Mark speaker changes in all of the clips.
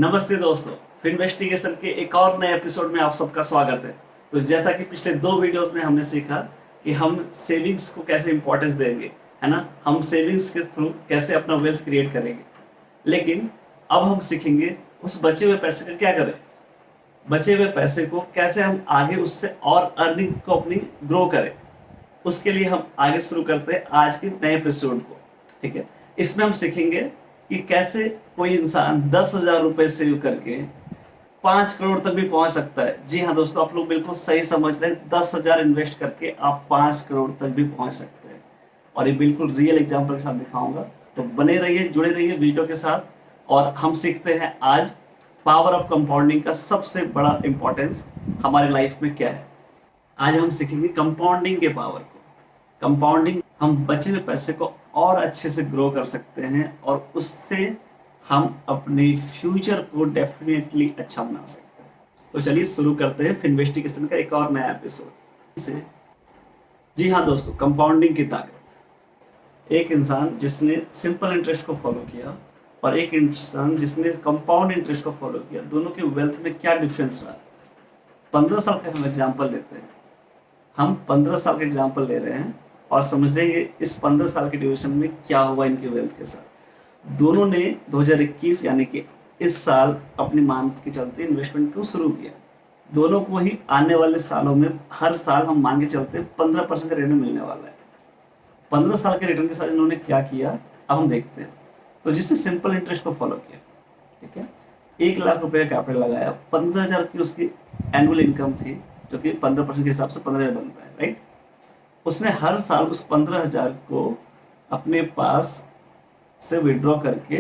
Speaker 1: नमस्ते दोस्तों, फिन्वेस्टिगेशन के एक और नए एपिसोड में आप सबका स्वागत है। तो जैसा कि पिछले 2 वीडियोस में हमने सीखा कि हम सेविंग्स को कैसे इंपॉर्टेंस देंगे, है ना। हम सेविंग्स के थ्रू कैसे अपना वेल्थ क्रिएट करेंगे। लेकिन अब हम सीखेंगे उस बचे हुए पैसे का क्या करें। बचे हुए पैसे को कैसे हम आगे उससे और अर्निंग को अपनी ग्रो करें। उसके लिए हम आगे शुरू करते हैं आज के नए एपिसोड को। ठीक है, इसमें हम सीखेंगे कि कैसे कोई इंसान 10,000 रुपए सेव करके 5 करोड़ तक भी पहुंच सकता है। जी हाँ दोस्तों, आप लोग बिल्कुल सही समझ रहे हैं। 10,000 इन्वेस्ट करके आप 5 करोड़ तक भी पहुंच सकते हैं, और ये बिल्कुल रियल एग्जाम्पल के साथ दिखाऊंगा। तो बने रहिए, जुड़े रहिए वीडियो के साथ। और हम सीखते हैं आज पावर ऑफ कंपाउंडिंग का सबसे बड़ा इंपॉर्टेंस हमारे लाइफ में क्या है। आज हम सीखेंगे कंपाउंडिंग के पावर को। कंपाउंडिंग, हम बचे हुए पैसे को और अच्छे से ग्रो कर सकते हैं और उससे हम अपने फ्यूचर को डेफिनेटली अच्छा बना सकते हैं। तो चलिए शुरू करते हैं फिन्वेस्टिगेशन का एक और नया एपिसोड से। जी हाँ दोस्तों, कंपाउंडिंग की ताकत। एक इंसान जिसने सिंपल इंटरेस्ट को फॉलो किया और एक इंसान जिसने कंपाउंड इंटरेस्ट को फॉलो किया, दोनों के वेल्थ में क्या डिफरेंस रहा। 15 साल का हम एग्जाम्पल लेते हैं। हम 15 साल का एग्जाम्पल ले रहे हैं और समझेंगे इस 15 साल के ड्यूरेशन में क्या हुआ इनके वेल्थ के साथ। दोनों ने 2021 यानी कि इस साल अपनी मेहनत के चलते इन्वेस्टमेंट को शुरू किया। दोनों को ही आने वाले सालों में हर साल हम मान के चलते 15% का रिटर्न मिलने वाला है। 15 साल के रिटर्न के साथ इन्होंने क्या किया, अब हम देखते हैं। तो जिसने सिंपल इंटरेस्ट को फॉलो किया, ठीक है, 1 लाख रुपए का कैपिटल लगाया, 15,000 की उसकी एनुअल इनकम थी, जो कि 15% के हिसाब से 15,000 बनता है, राइट। उसने हर साल उस 15,000 को अपने पास से विड्रॉ करके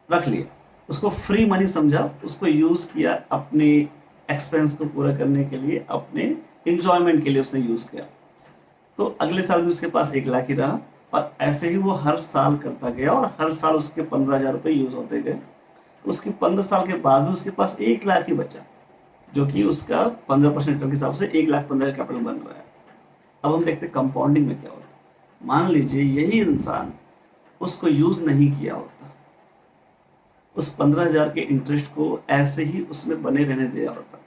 Speaker 1: रख लिया। उसको फ्री मनी समझा, उसको यूज किया अपने एक्सपेंस को पूरा करने के लिए, अपने इंजॉयमेंट के लिए उसने यूज किया। तो अगले साल भी उसके पास 1 लाख ही रहा, और ऐसे ही वो हर साल करता गया और हर साल उसके 15,000 रुपये यूज होते गए। उसके 15 साल के बाद भी उसके पास 1 लाख ही बचा, जो कि उसका 15% के हिसाब से 1,15,000 कैपिटल बन रहा है। अब हम देखते हैं कंपाउंडिंग में क्या होता है। मान लीजिए यही इंसान उसको यूज नहीं किया होता, उस 15,000 के इंटरेस्ट को ऐसे ही उसमें बने रहने दिया होता,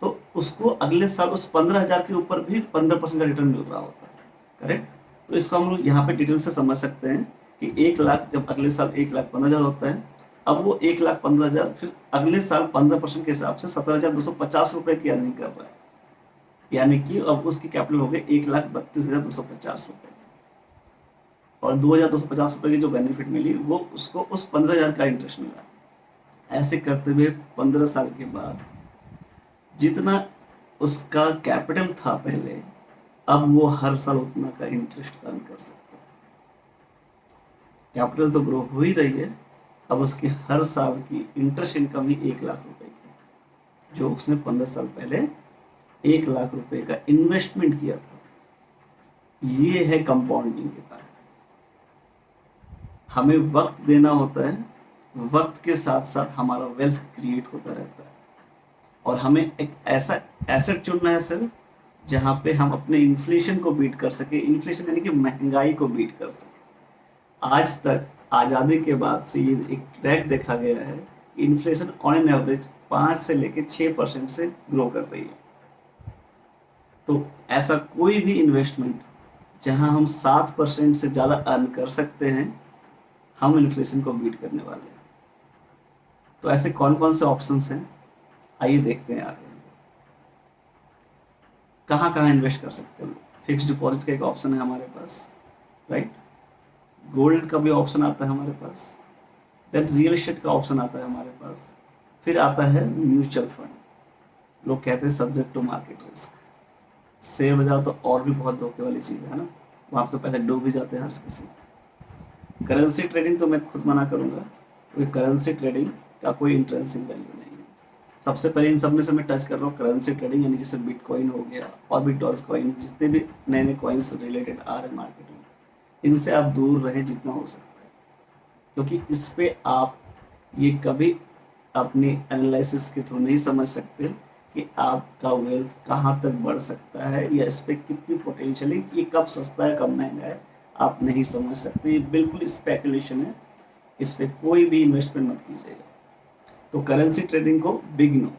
Speaker 1: तो उसको अगले साल उस 15,000 के ऊपर भी 15% का रिटर्न मिल रहा होता। करेक्ट। तो इसको हम लोग यहाँ पे डिटेल से समझ सकते हैं कि 1 लाख जब अगले साल 1,15,000 होता है, अब वो 1,15,000 फिर अगले साल 15% के हिसाब से 17,250 रुपए की अर्निंग कर रहा है। यानी कि अब उसकी कैपिटल हो गई 1,32,250 रुपए, और 2,250 रुपए की जो बेनिफिट मिली वो उसको उस 15,000 का इंटरेस्ट मिला। ऐसे करते हुए 15 साल के बाद जितना उसका कैपिटल था पहले, अब वो हर साल उतना का इंटरेस्ट अर्न कर सकता है। कैपिटल तो ग्रो हो ही रही है, अब उसकी हर साल की इंटरेस्ट इनकम ही 1 लाख रुपए की, जो उसने 15 साल पहले 1 लाख रुपए का इन्वेस्टमेंट किया था। ये है कंपाउंडिंग की ताकत। हमें वक्त देना होता है, वक्त के साथ साथ हमारा वेल्थ क्रिएट होता रहता है, और हमें एक ऐसा एसेट चुनना है सिर्फ जहाँ पे हम अपने इन्फ्लेशन को बीट कर सके। इन्फ्लेशन यानी कि महंगाई को बीट कर सके। आज तक आज़ादी के बाद से ये एक ट्रैक देखा गया है कि इन्फ्लेशन ऑन एन एवरेज 5 से लेकर 6% से ग्रो कर रही है। तो ऐसा कोई भी इन्वेस्टमेंट जहां हम 7% से ज़्यादा अर्न कर सकते हैं, हम इन्फ्लेशन को बीट करने वाले हैं। तो ऐसे कौन कौन से ऑप्शंस हैं, आइए देखते हैं आगे। कहाँ कहाँ इन्वेस्ट कर सकते हैं। फिक्स डिपॉजिट का एक ऑप्शन है हमारे पास, राइट। गोल्ड का भी ऑप्शन आता है हमारे पास। देन रियल एस्टेट का ऑप्शन आता है हमारे पास। फिर आता है म्यूचुअल फंड। लोग कहते हैं subject to market risk. Share बाजार तो और भी बहुत धोखे वाली चीज़ है ना, वहाँ तो पैसे डूब भी जाते हैं हर किसी। करेंसी ट्रेडिंग तो मैं खुद मना करूँगा, क्योंकि करेंसी ट्रेडिंग का कोई इंट्रेंसिक वैल्यू नहीं है। सबसे पहले इन सब में से मैं टच कर रहा हूँ करेंसी ट्रेडिंग, यानी जैसे बिटकॉइन हो गया और भी डॉज कॉइन, जितने भी नए नए कॉइन्स रिलेटेड आ रहे मार्केट में, इनसे आप दूर रहें जितना हो सकता है। क्योंकि इस पे आप ये कभी अपनी एनालिसिस के थ्रू नहीं समझ सकते कि आपका वेल्थ कहाँ तक बढ़ सकता है, या इस पर कितनी पोटेंशियल है, ये कब सस्ता है कब महंगा है, आप नहीं समझ सकते। ये बिल्कुल स्पेकुलेशन है, इस पर कोई भी इन्वेस्टमेंट मत कीजिएगा। तो करेंसी ट्रेडिंग को बिग नो,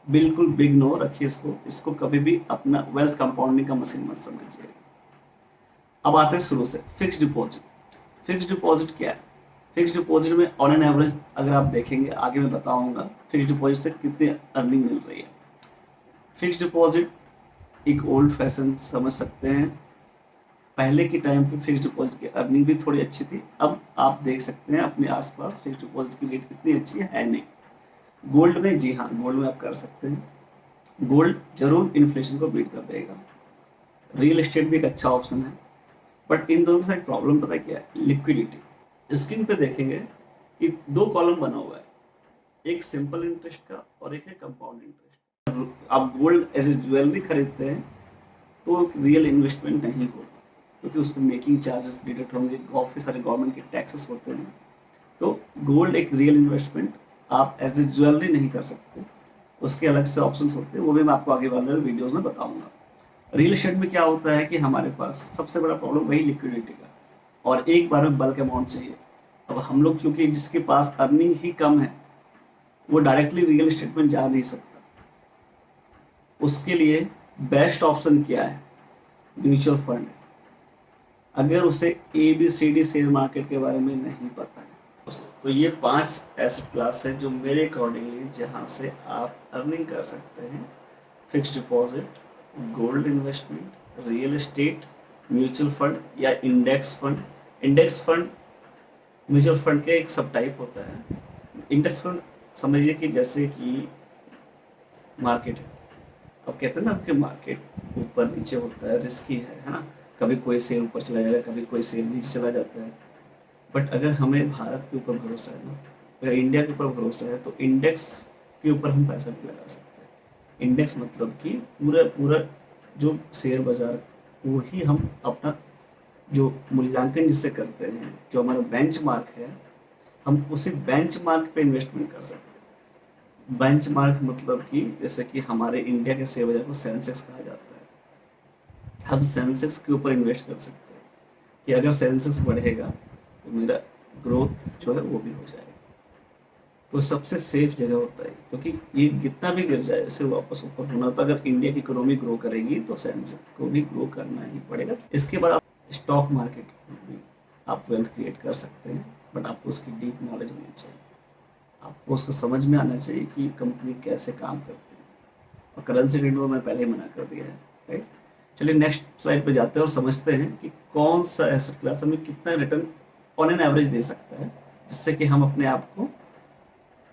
Speaker 1: बिल्कुल बिग नो रखिए इसको कभी भी अपना वेल्थ कंपाउंडिंग का मशीन मत समझिए। अब आते हैं शुरू से, फिक्स डिपॉजिट। फिक्स डिपॉजिट क्या है? फिक्स डिपॉजिट में ऑन एन एवरेज अगर आप देखेंगे, आगे मैं बताऊंगा फिक्स डिपॉजिट से कितनी अर्निंग मिल रही है। फिक्स डिपॉजिट एक ओल्ड फैशन समझ सकते हैं, पहले के टाइम पे फिक्स डिपॉजिट की अर्निंग भी थोड़ी अच्छी थी। अब आप देख सकते हैं अपने आसपास फिक्स डिपॉजिट की रेट इतनी अच्छी है नहीं। गोल्ड में, जी हाँ, गोल्ड में आप कर सकते हैं। गोल्ड जरूर इन्फ्लेशन को बीट कर देगा। रियल एस्टेट भी एक अच्छा ऑप्शन है, बट इन दोनों के साथ एक प्रॉब्लम पता है क्या है? लिक्विडिटी। स्क्रीन पे देखेंगे कि दो कॉलम बना हुआ है, एक सिंपल इंटरेस्ट का और एक है कंपाउंड इंटरेस्ट। आप गोल्ड एज ए ज्वेलरी खरीदते हैं तो रियल इन्वेस्टमेंट नहीं होगा, क्योंकि उस पर मेकिंग चार्जेस डिडक्ट होंगे, काफ़ी सारे गवर्नमेंट के टैक्सेस होते हैं। तो गोल्ड एक रियल इन्वेस्टमेंट आप एज ए ज्वेलरी नहीं कर सकते, उसके अलग से ऑप्शंस होते हैं, वो भी मैं आपको आगे वाले वीडियोस में बताऊंगा। रियल एस्टेट में क्या होता है कि हमारे पास सबसे बड़ा प्रॉब्लम वही लिक्विडिटी का, और एक बार में बल्क अमाउंट चाहिए। अब हम लोग क्योंकि जिसके पास अर्निंग ही कम है वो डायरेक्टली रियल एस्टेट में जा नहीं सकता, उसके लिए बेस्ट ऑप्शन क्या है? Mutual fund. अगर उसे ABCD शेयर मार्केट के बारे में नहीं पता है तो ये 5 एसेट क्लास है जो मेरे अकॉर्डिंगली जहाँ से आप अर्निंग कर सकते हैं। Fixed deposit, gold investment, real estate, mutual fund या index fund. Index fund mutual fund के एक सब टाइप होता है। इंडेक्स फंड समझिए कि जैसे कि मार्केट है, अब कहते हैं ना कि मार्केट ऊपर नीचे होता है, रिस्की है ना, कभी कोई शेयर ऊपर चला जाएगा, कभी कोई शेयर नीचे चला जाता है। बट अगर हमें भारत के ऊपर भरोसा है ना, अगर इंडिया के ऊपर भरोसा है तो इंडेक्स के ऊपर हम पैसा भी लगा सकते हैं। इंडेक्स मतलब कि पूरा पूरा जो शेयर बाजार, वो ही हम अपना जो मूल्यांकन जिससे करते हैं, जो हमारा बेंचमार्क है, हम उसी बेंचमार्क पे इन्वेस्टमेंट कर सकते हैं। बेंचमार्क मतलब कि जैसे कि हमारे इंडिया के शेयर बाजार को सेंसेक्स कहा जाता है, हम सेंसेक्स के ऊपर इन्वेस्ट कर सकते हैं कि अगर सेंसेक्स बढ़ेगा तो मेरा ग्रोथ जो है वो भी हो जाएगा। तो सबसे सेफ जगह होता है, क्योंकि ये कितना भी गिर जाए इसे वापस ऊपर होना, तो अगर इंडिया की इकोनॉमी ग्रो करेगी तो सेंसेक्स को भी ग्रो करना ही पड़ेगा। इसके बाद आप स्टॉक मार्केट में भी आप वेल्थ क्रिएट कर सकते हैं, बट आपको उसकी डीप नॉलेज होनी चाहिए, आपको उसको समझ में आना चाहिए कि कंपनी कैसे काम करती है। और करेंसी ट्रेडिंग को मैं पहले ही मना कर दिया है, राइट। चलिए नेक्स्ट स्लाइड पे जाते हैं और समझते हैं कि कौन सा एसेट क्लास हमें कितना रिटर्न ऑन एन एवरेज दे सकता है, जिससे कि हम अपने आप को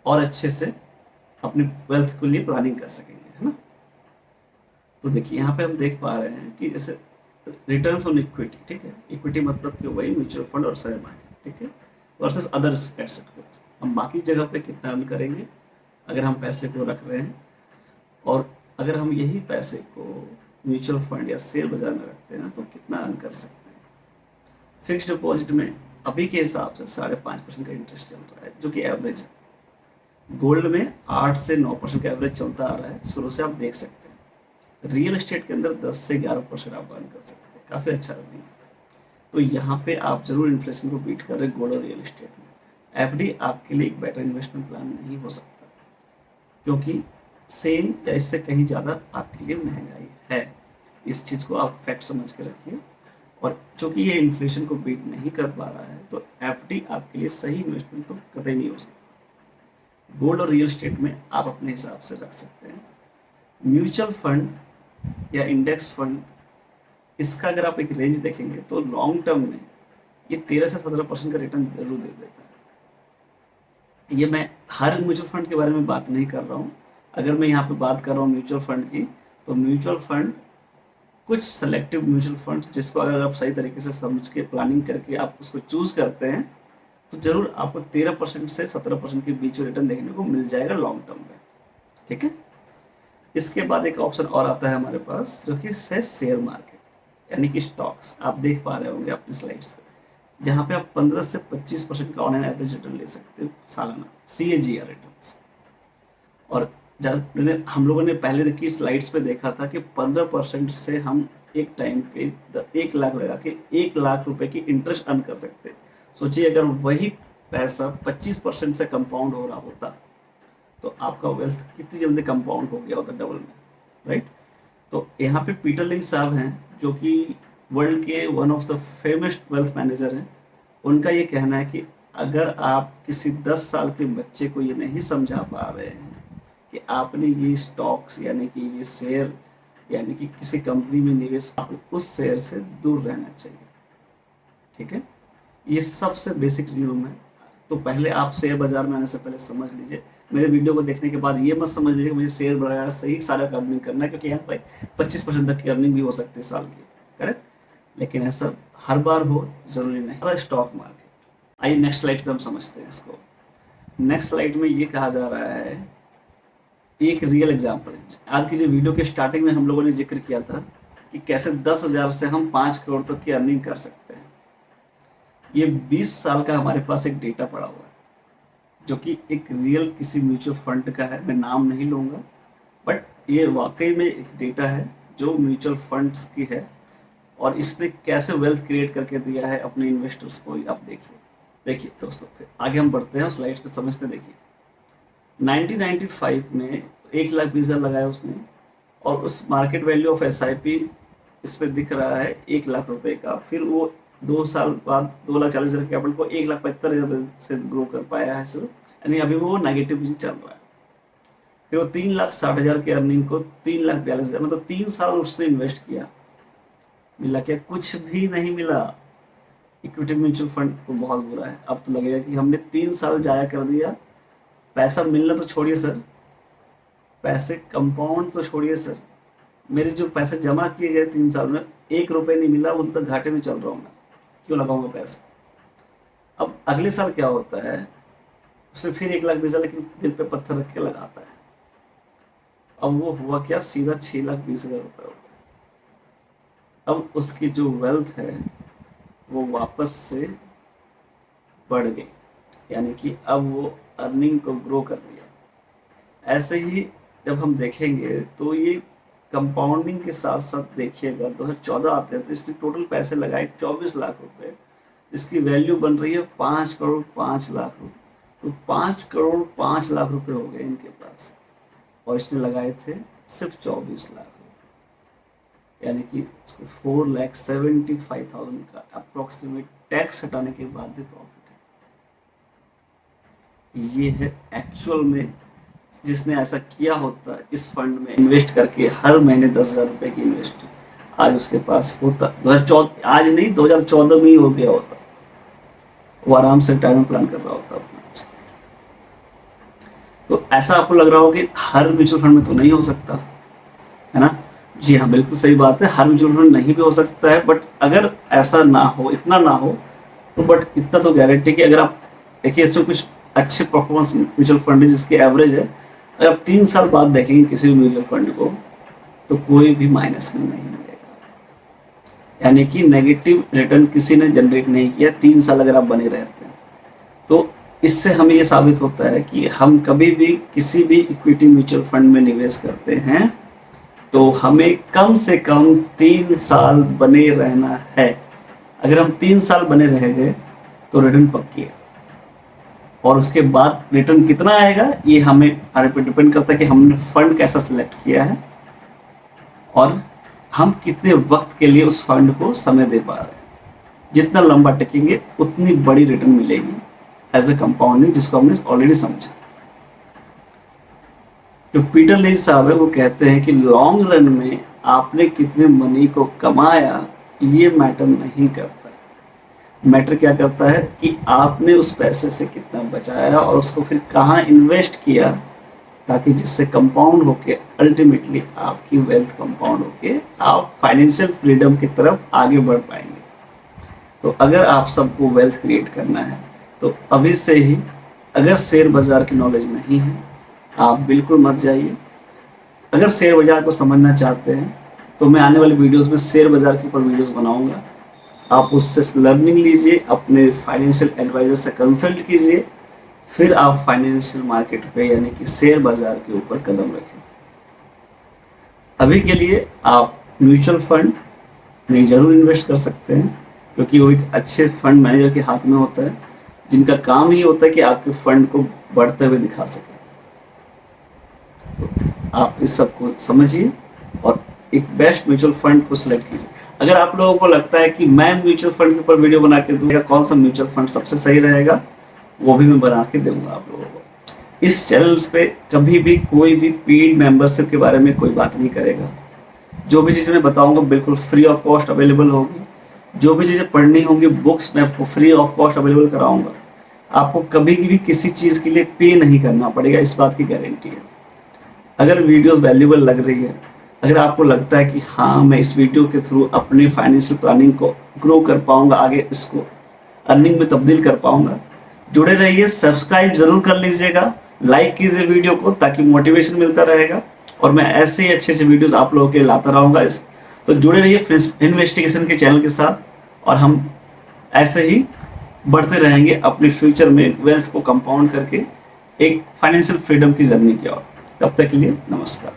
Speaker 1: और अच्छे से अपने वेल्थ के लिए प्लानिंग कर सकेंगे, है ना। तो देखिए यहाँ पे हम देख पा रहे हैं कि जैसे रिटर्न्स ऑन इक्विटी, ठीक है, इक्विटी मतलब कि वही म्यूचुअल फंड और शेयर मार्केट, ठीक है, वर्सेस अदर एसेट क्लास। हम बाकी जगह पे कितना अर्न करेंगे अगर हम पैसे को रख रहे हैं, और अगर हम यही पैसे को म्यूचुअल फंड या शेयर बाजार में रखते हैं तो कितना अर्न कर सकते हैं। फिक्स्ड डिपॉजिट में अभी के हिसाब से 5.5% का इंटरेस्ट चल रहा है, जो कि एवरेज है। गोल्ड में 8 से 9% का एवरेज चलता आ रहा है, शुरू से आप देख सकते हैं। रियल एस्टेट के अंदर 10 से 11% आप अर्न कर सकते हैं, काफ़ी अच्छा अर्निंग है। तो यहाँ पे आप जरूर इन्फ्लेशन को बीट कर रहे हैं गोल्ड और रियल एस्टेट में। FD आपके लिए एक बेटर इन्वेस्टमेंट प्लान नहीं हो सकता, क्योंकि सेम या इससे कहीं ज़्यादा आपके लिए महंगाई है। इस चीज़ को आप फैक्ट समझ के रखिए, और चूंकि ये इन्फ्लेशन को बीट नहीं कर पा रहा है तो FD आपके लिए सही इन्वेस्टमेंट तो कतई नहीं हो सकता। गोल्ड और रियल एस्टेट में आप अपने हिसाब से रख सकते हैं। म्यूचुअल फंड या इंडेक्स फंड, इसका अगर आप एक रेंज देखेंगे तो लॉन्ग टर्म में ये 13 से 17% का रिटर्न जरूर दे देता है। ये मैं हर म्यूचुअल फंड के बारे में बात नहीं कर रहा हूँ। अगर मैं यहाँ पे बात कर रहा हूँ म्यूचुअल फंड की, तो म्यूचुअल फंड कुछ सेलेक्टिव म्यूचुअल फंड जिसको अगर आप सही तरीके से समझ के प्लानिंग करके आप उसको चूज करते हैं तो जरूर आपको 13% से 17% के बीच में रिटर्न देखने को मिल जाएगा लॉन्ग टर्म में, ठीक है। इसके बाद एक ऑप्शन और आता है हमारे पास, जो कि है शेयर मार्केट, यानी कि स्टॉक्स। आप देख पा रहे होंगे अपने स्लाइड्स पे, जहाँ पे आप 15 से 25% का ऑन एन एवरेज रिटर्न ले सकते हो सालाना, CAGR रिटर्न। और जब हम लोगों ने पहले की स्लाइड्स पे देखा था कि 15% से हम एक टाइम पे 1 लाख लगा के 1 लाख रुपए की इंटरेस्ट अर्न कर सकते हैं। सोचिए अगर वही पैसा 25% से कंपाउंड हो रहा होता तो आपका वेल्थ कितनी जल्दी कंपाउंड हो गया होता डबल में, राइट। तो यहाँ पे पीटर लिंच साहब हैं जो कि वर्ल्ड के one of the famous wealth manager हैं। उनका ये कहना है कि अगर आप किसी 10 साल के बच्चे को ये नहीं समझा पा रहे हैं कि आपने ये स्टॉक्स यानी कि ये शेयर यानी कि किसी कंपनी में निवेश, आपको उस शेयर से दूर रहना चाहिए, ठीक है। ये सबसे बेसिक नियम है। तो पहले आप शेयर बाजार में आने से पहले समझ लीजिए। मेरे वीडियो को देखने के बाद ये मत समझ लीजिए कि मुझे शेयर बाजार से ही सारा अर्निंग करना है, क्योंकि यहाँ पर 25% तक की अर्निंग भी हो सकती है साल की, करेक्ट। लेकिन ऐसा हर बार हो जरूरी नहीं। स्टॉक मार्केट, आइए नेक्स्ट स्लाइड पे हम समझते हैं इसको। नेक्स्ट स्लाइड में ये कहा जा रहा है एक रियल एग्जाम्पल। आज की जो वीडियो के स्टार्टिंग में हम लोगों ने जिक्र किया था कि कैसे 10,000 से हम 5 करोड़ तक की अर्निंग कर सकते हैं। ये 20 साल का हमारे पास एक डेटा पड़ा हुआ है जो कि एक रियल किसी म्यूचुअल फंड का है, मैं नाम नहीं लूँगा, बट ये वाकई में एक डेटा है जो म्यूचुअल फंड्स की है और इसने कैसे वेल्थ क्रिएट करके दिया है अपने इन्वेस्टर्स को, आप देखिए दोस्तों। फिर आगे हम बढ़ते हैं, स्लाइड्स पे समझते। देखिए 1995 में 1,20,000 लगाया उसने और उस मार्केट वैल्यू ऑफ SIP इस पे दिख रहा है 1 लाख रुपए का। फिर वो 2 साल बाद 2,40,000 कैपिटल को 1,75,000 से ग्रो कर पाया है सिर्फ, यानी अभी वो नेगेटिव चल रहा है। फिर वो 3,60,000 की अर्निंग को 3,42,000, मतलब 3 साल उसने इन्वेस्ट किया, मिला क्या? कुछ भी नहीं मिला। इक्विटी म्यूचुअल फंड तो बहुत बुरा है। अब तो लगेगा कि हमने 3 साल जाया कर दिया, पैसा मिलना तो छोड़िए सर, पैसे कंपाउंड तो छोड़िए सर, मेरे जो पैसे जमा किए गए 3 साल में 1 रुपए नहीं मिला, वो तो घाटे में चल रहा हूँ मैं, क्यों लगाऊंगा पैसा। अब अगले साल क्या होता है, उसने फिर 1,20,000 लेकिन दिल पे पत्थर रख के लगाता है। अब वो हुआ क्या, सीधा 6,20,000 रुपये हो गया। अब उसकी जो वेल्थ है वो वापस से बढ़ गई, यानी कि अब वो अर्निंग को ग्रो कर लिया। ऐसे ही जब हम देखेंगे तो ये कंपाउंडिंग के साथ साथ देखिएगा 2014 आते हैं तो इसने टोटल पैसे लगाए 24 लाख रुपए, इसकी वैल्यू बन रही है 5 करोड़ 5 लाख रुपए। तो 5 करोड़ 5 लाख रुपए हो गए इनके पास और इसने लगाए थे सिर्फ 24 लाख रुपए, यानी कि उसको 4,75,000 का अप्रोक्सीमेट टैक्स हटाने के बाद भी प्रॉफिट है। ये है एक्चुअल में जिसने ऐसा किया होता इस फंड में इन्वेस्ट करके हर महीने 10,000 रुपए की इन्वेस्ट, आज उसके पास होता 2014, आज नहीं 2014 में ही हो गया होता, वो आराम से रिटायरमेंट प्लान कर रहा होता अपना। तो ऐसा आपको लग रहा हो कि हर म्यूचुअल फंड में तो नहीं हो सकता है ना? जी हाँ, बिल्कुल सही बात है, हर म्यूचुअल फंड नहीं भी हो सकता है, बट अगर ऐसा ना हो, इतना ना हो तो बट इतना तो गारंटी कि अगर आप देखिए इसमें कुछ अच्छे परफॉर्मेंस म्यूचुअल फंड है जिसकी एवरेज है, अगर आप 3 साल बाद देखेंगे किसी भी म्यूचुअल फंड को तो कोई भी माइनस में नहीं मिलेगा, यानी कि नेगेटिव रिटर्न किसी ने जनरेट नहीं किया 3 साल अगर आप बने रहते हैं। तो इससे हमें ये साबित होता है कि हम कभी भी किसी भी इक्विटी म्यूचुअल फंड में निवेश करते हैं तो हमें कम से कम 3 साल बने रहना है। अगर हम 3 साल बने रह गए तो रिटर्न पक्की है, और उसके बाद रिटर्न कितना आएगा ये हमें हमारे पे डिपेंड करता है कि हमने फंड कैसा सिलेक्ट किया है और हम कितने वक्त के लिए उस फंड को समय दे पा रहे हैं। जितना लंबा टिकेंगे उतनी बड़ी रिटर्न मिलेगी एज ए कंपाउंडिंग, जिसको हमने ऑलरेडी समझा। जो पीटर लिंच साहब है वो कहते हैं कि लॉन्ग रन में आपने कितने मनी को कमाया ये मैटर नहीं करता, मैटर क्या करता है कि आपने उस पैसे से कितना बचाया और उसको फिर कहाँ इन्वेस्ट किया, ताकि जिससे कंपाउंड होके अल्टीमेटली आपकी वेल्थ कंपाउंड होके आप फाइनेंशियल फ्रीडम की तरफ आगे बढ़ पाएंगे। तो अगर आप सबको वेल्थ क्रिएट करना है तो अभी से ही, अगर शेयर बाजार की नॉलेज नहीं है आप बिल्कुल मत जाइए। अगर शेयर बाजार को समझना चाहते हैं तो मैं आने वाली वीडियोस में शेयर बाजार के ऊपर वीडियोस बनाऊंगा, आप उससे लर्निंग लीजिए, अपने फाइनेंशियल एडवाइजर से कंसल्ट कीजिए, फिर आप फाइनेंशियल मार्केट पे यानी कि शेयर बाजार के ऊपर कदम रखें। अभी के लिए आप म्यूचुअल फंड में जरूर इन्वेस्ट कर सकते हैं, क्योंकि वो एक अच्छे फंड मैनेजर के हाथ में होता है, जिनका काम ही होता है कि आपके फंड को बढ़ते हुए दिखा सके। आप इस सब को समझिए और एक बेस्ट म्यूचुअल फंड को सिलेक्ट कीजिए। अगर आप लोगों को लगता है कि मैं म्यूचुअल फंड के ऊपर वीडियो बना के दूंगा, कौन सा म्यूचुअल फंड सबसे सही रहेगा, वो भी मैं बना के दूंगा आप लोगों को। इस चैनल पे कभी भी कोई भी पेड मेंबरशिप के बारे में कोई बात नहीं करेगा। जो भी चीज़ें मैं बताऊंगा बिल्कुल फ्री ऑफ कॉस्ट अवेलेबल होगी। जो भी चीज़ें पढ़नी होंगी बुक्स मैं आपको फ्री ऑफ कॉस्ट अवेलेबल कराऊंगा। आपको कभी भी किसी चीज़ के लिए पे नहीं करना पड़ेगा, इस बात की गारंटी है। अगर वीडियोस वैल्यूबल लग रही है, अगर आपको लगता है कि हाँ मैं इस वीडियो के थ्रू अपनी फाइनेंशियल प्लानिंग को ग्रो कर पाऊंगा, आगे इसको अर्निंग में तब्दील कर पाऊंगा, जुड़े रहिए। सब्सक्राइब जरूर कर लीजिएगा, लाइक कीजिए वीडियो को ताकि मोटिवेशन मिलता रहेगा और मैं ऐसे ही अच्छे अच्छे वीडियोस आप लोगों के लिए लाता रहूँगा। तो जुड़े रहिए इन्वेस्टिगेशन के चैनल के साथ और हम ऐसे ही बढ़ते रहेंगे अपने फ्यूचर में वेल्थ को कंपाउंड करके एक फाइनेंशियल फ्रीडम की जर्नी की ओर। तब तक के लिए नमस्कार।